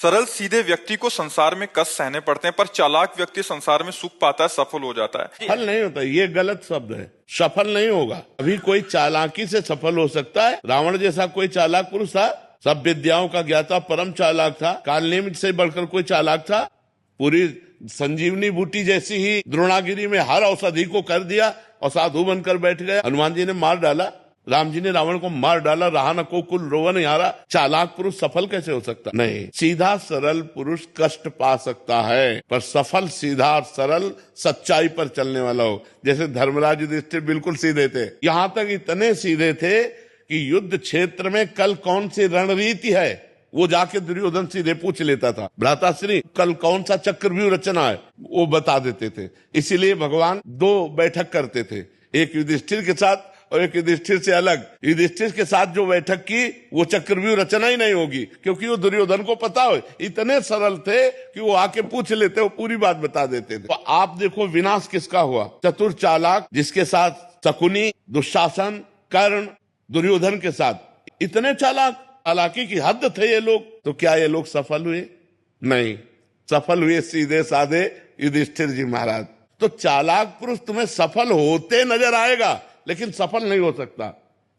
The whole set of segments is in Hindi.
सरल सीधे व्यक्ति को संसार में कष्ट सहने पड़ते हैं, पर चालाक व्यक्ति संसार में सुख पाता है, सफल हो जाता है। सफल नहीं होता, ये गलत शब्द है। सफल नहीं होगा। अभी कोई चालाकी से सफल हो सकता है। रावण जैसा कोई चालाक पुरुष था, सब विद्याओं का ज्ञाता, परम चालाक था। कालनेमि से बढ़कर कोई चालाक था? पूरी संजीवनी बूटी जैसी ही द्रोणागिरी में हर औषधि को कर दिया और साधु बनकर बैठ गए। हनुमान जी ने मार डाला, राम जी ने रावण को मार डाला, रहा न को कुल रोवन हारा। चालाक पुरुष सफल कैसे हो सकता? नहीं, सीधा सरल पुरुष कष्ट पा सकता है, पर सफल सीधा और सरल सच्चाई पर चलने वाला हो। जैसे धर्मराज युधिष्ठिर बिल्कुल सीधे थे, यहाँ तक इतने सीधे थे कि युद्ध क्षेत्र में कल कौन सी रणनीति है वो जाके दुर्योधन सीधे पूछ लेता था। भ्राताश्री कल कौन सा चक्रव्यूह रचना है वो बता देते थे। इसीलिए भगवान दो बैठक करते थे, एक युधिष्ठिर के साथ और एक युधिष्ठिर से अलग। युधिष्ठिर के साथ जो बैठक की वो चक्रव्यूह रचना ही नहीं होगी, क्योंकि वो दुर्योधन को पता हो। इतने सरल थे कि वो आके पूछ लेते, वो पूरी बात बता देते थे। तो आप देखो विनाश किसका हुआ? चतुर चालाक, जिसके साथ शकुनी, दुशासन, कर्ण, दुर्योधन के साथ इतने चालाकी की हद थे ये लोग। तो क्या ये लोग सफल हुए? नहीं, सफल हुए सीधे साधे युधिष्ठिर जी महाराज। तो चालाक पुरुष तुम्हें सफल होते नजर आएगा, लेकिन सफल नहीं हो सकता।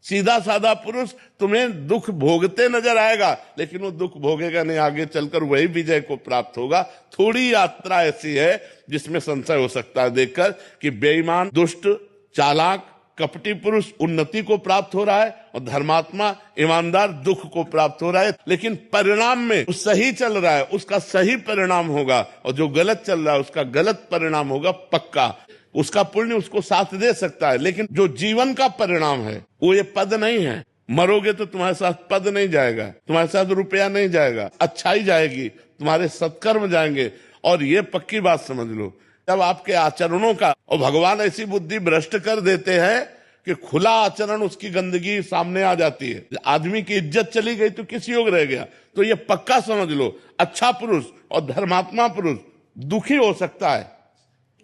सीधा साधा पुरुष तुम्हें दुख भोगते नजर आएगा, लेकिन वो दुख भोगेगा नहीं, आगे चलकर वही विजय को प्राप्त होगा। थोड़ी यात्रा ऐसी है जिसमें संशय हो सकता है देखकर कि बेईमान, दुष्ट, चालाक, कपटी पुरुष उन्नति को प्राप्त हो रहा है और धर्मात्मा, ईमानदार दुख को प्राप्त हो रहा है। लेकिन परिणाम में जो सही चल रहा है उसका सही परिणाम होगा, और जो गलत चल रहा है उसका गलत परिणाम होगा पक्का। उसका पुण्य उसको साथ दे सकता है, लेकिन जो जीवन का परिणाम है वो ये पद नहीं है। मरोगे तो तुम्हारे साथ पद नहीं जाएगा, तुम्हारे साथ रुपया नहीं जाएगा, अच्छाई जाएगी, तुम्हारे सत्कर्म जाएंगे। और ये पक्की बात समझ लो, जब आपके आचरणों का, और भगवान ऐसी बुद्धि भ्रष्ट कर देते हैं कि खुला आचरण उसकी गंदगी सामने आ जाती है। आदमी की इज्जत चली गई तो किस योग रह गया? तो ये पक्का समझ लो, अच्छा पुरुष और धर्मात्मा पुरुष दुखी हो सकता है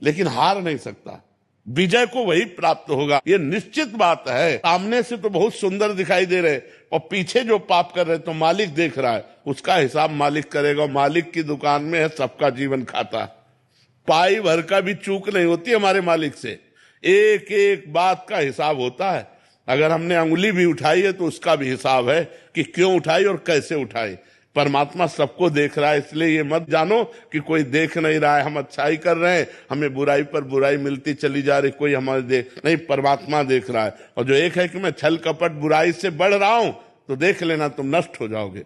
लेकिन हार नहीं सकता। विजय को वही प्राप्त होगा, ये निश्चित बात है। सामने से तो बहुत सुंदर दिखाई दे रहे और पीछे जो पाप कर रहे तो मालिक देख रहा है, उसका हिसाब मालिक करेगा। मालिक की दुकान में है सबका जीवन खाता। पाई भर का भी चूक नहीं होती हमारे मालिक से, एक एक बात का हिसाब होता है। अगर हमने अंगुली भी उठाई है तो उसका भी हिसाब है कि क्यों उठाई और कैसे उठाई। परमात्मा सबको देख रहा है, इसलिए ये मत जानो कि कोई देख नहीं रहा है, हम अच्छाई कर रहे हैं, हमें बुराई पर बुराई मिलती चली जा रही, कोई हमारे देख नहीं। परमात्मा देख रहा है। और जो एक है कि मैं छल कपट बुराई से बढ़ रहा हूं, तो देख लेना तुम नष्ट हो जाओगे।